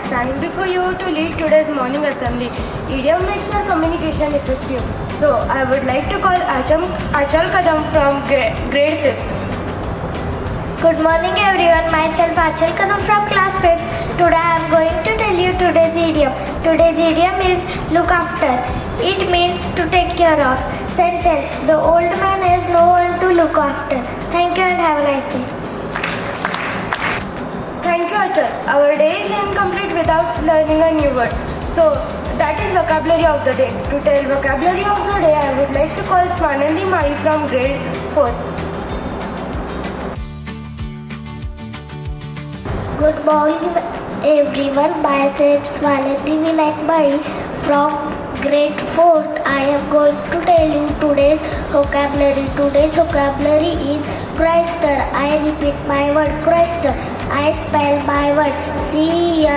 standing before you to lead today's morning assembly. Idiom makes our communication effective. So, I would like to call Achal Kadam from grade 5th. Good morning everyone, myself Achal Kadam from class 5th. Today I am going to tell you today's idiom. Today's idiom is look after. It means to take care of. Sentence: the old man has no one to look after. Thank you and have a nice day. Thank you, Achal. Our day is incomplete without learning a new word. So, that is vocabulary of the day. To tell vocabulary of the day, I would like to call Swanandi Mai from grade 4th. Good morning everyone, myself Swanandi Mai from grade 4th. I am going to tell you today's vocabulary. Today's vocabulary is Croister. I repeat my word Croister. I spell my word Croister.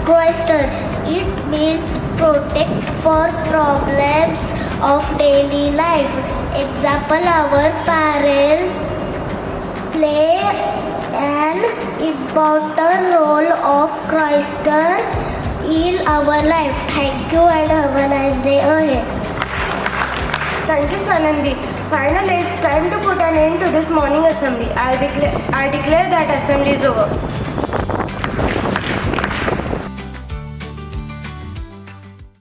Croister. It means protect for problems of daily life. Example: our parents play an important role of Croister in our life. Thank you and have a nice day ahead. Thank you, Swanandi. Finally, it's time to put an end to this morning assembly. I declare that assembly is over.